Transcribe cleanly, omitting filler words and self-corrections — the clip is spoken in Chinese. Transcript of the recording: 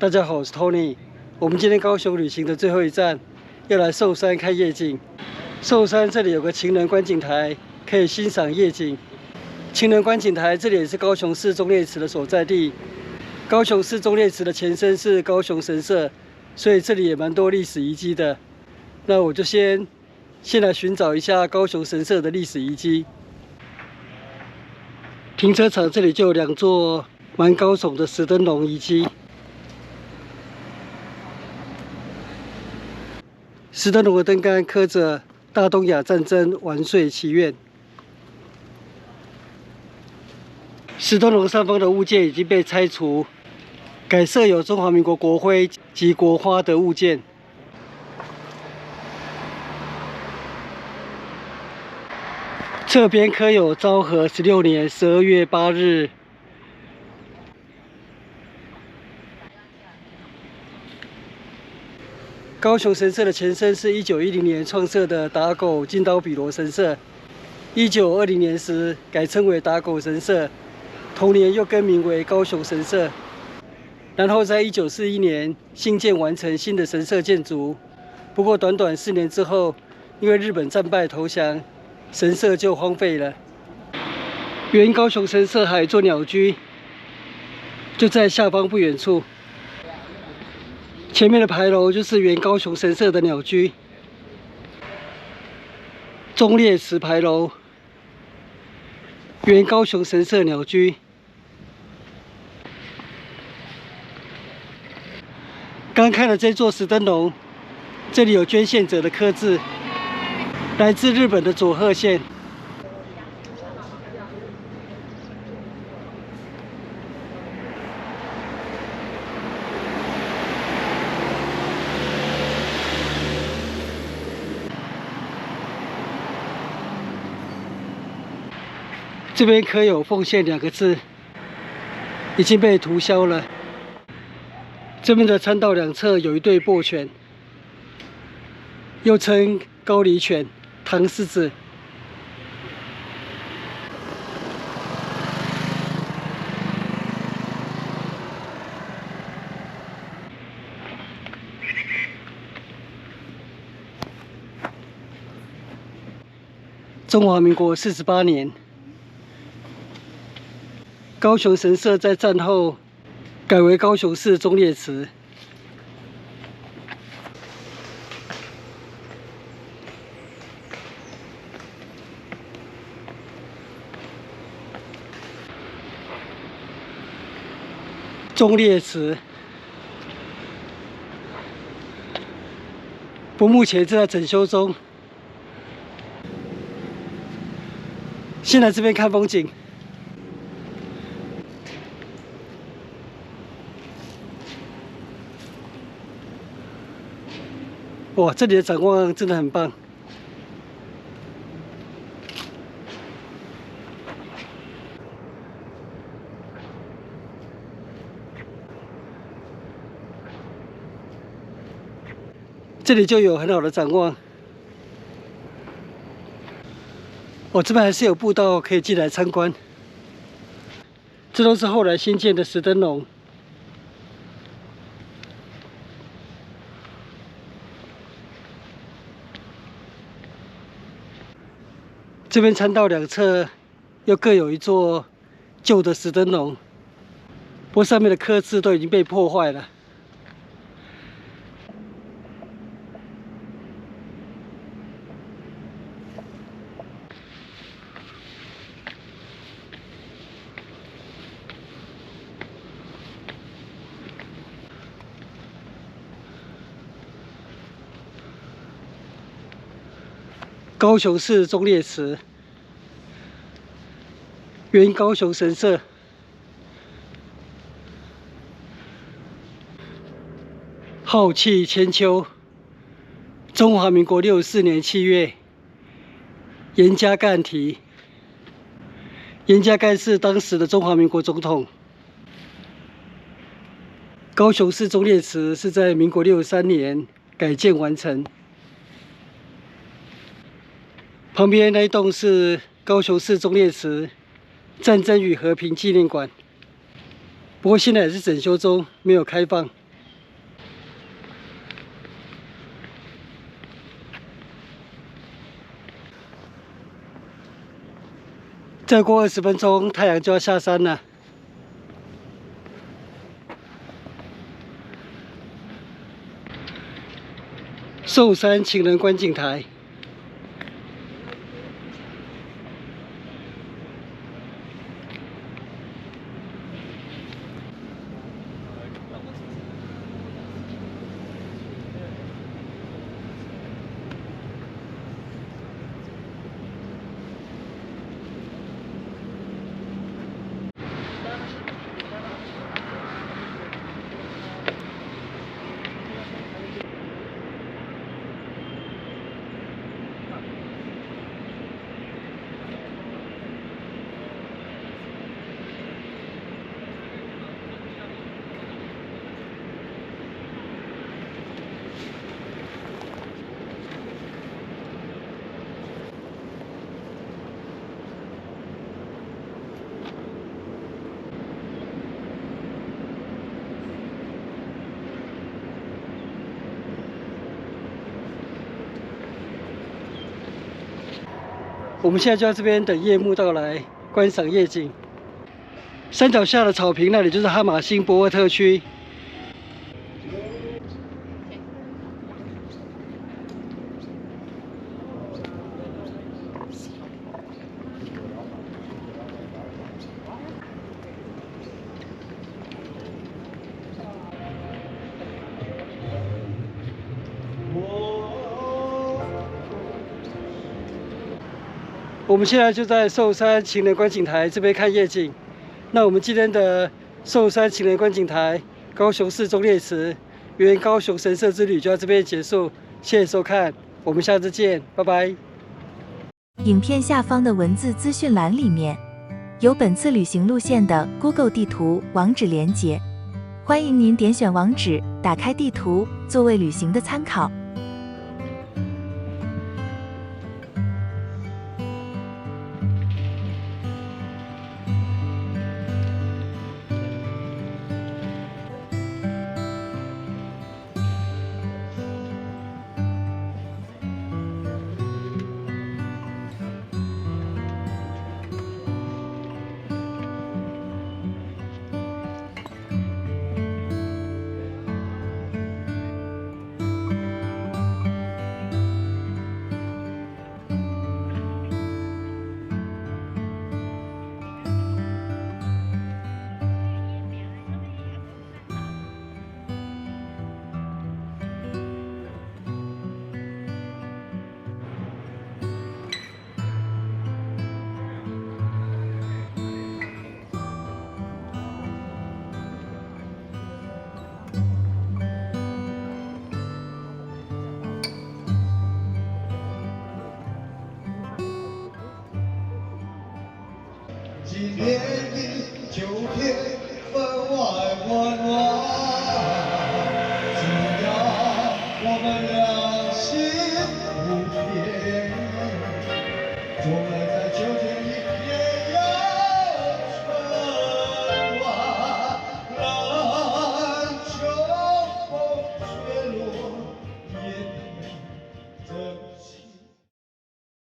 大家好，我是 Tony。我们今天高雄旅行的最后一站，要来寿山看夜景。寿山这里有个情人观景台，可以欣赏夜景。情人观景台这里也是高雄市忠烈祠的所在地。高雄市忠烈祠的前身是高雄神社，所以这里也蛮多历史遗迹的。那我就先来寻找一下高雄神社的历史遗迹。停车场这里就有2座蛮高耸的石灯笼遗迹。石灯笼的灯杆刻着“大东亚战争万岁祈愿”。石灯笼上方的物件已经被拆除，改设有中华民国国徽及国花的物件。侧边刻有昭和16年12月8日。高雄神社的前身是1910年创设的打狗金刀比罗神社，1920年时改称为打狗神社，同年又更名为高雄神社。然后在1941年新建完成新的神社建筑，不过短短4年之后，因为日本战败投降，神社就荒废了。原高雄神社还有一座鸟居，就在下方不远处。前面的牌楼就是原高雄神社的鸟居，忠烈祠牌楼，原高雄神社鸟居。刚看了这座石灯笼，这里有捐献者的刻字，来自日本的佐贺县。这边刻有“奉献”2个字，已经被涂销了。这边的参道两侧有一对簸犬，又称高丽犬、唐狮子。中华民国48年。高雄神社在战后改为高雄市忠烈祠。忠烈祠，不过目前正在整修中。先来这边看风景。哇，这里的展望真的很棒。这里就有很好的展望。哦，这边还是有步道可以进来参观。这都是后来新建的石灯笼。这边参道两侧又各有一座旧的石灯笼，不过上面的刻字都已经被破坏了。高雄市忠烈祠，原高雄神社。浩气千秋，中华民国64年7月，严家淦题。严家淦是当时的中华民国总统。高雄市忠烈祠是在民国63年改建完成。旁边那一栋是高雄市忠烈祠战争与和平纪念馆，不过现在也是整修中，没有开放。再过20分钟，太阳就要下山了。寿山情人观景台。我们现在就在这边等夜幕到来，观赏夜景。山脚下的草坪那里就是哈马星博尔特区。我们现在就在寿山情人观景台这边看夜景。那我们今天的寿山情人观景台、高雄市忠烈祠、原高雄神社之旅就到这边结束。谢谢收看，我们下次见，拜拜。影片下方的文字资讯栏里面有本次旅行路线的 Google 地图网址连结，欢迎您点选网址，打开地图，作为旅行的参考。今年的秋天分外温暖。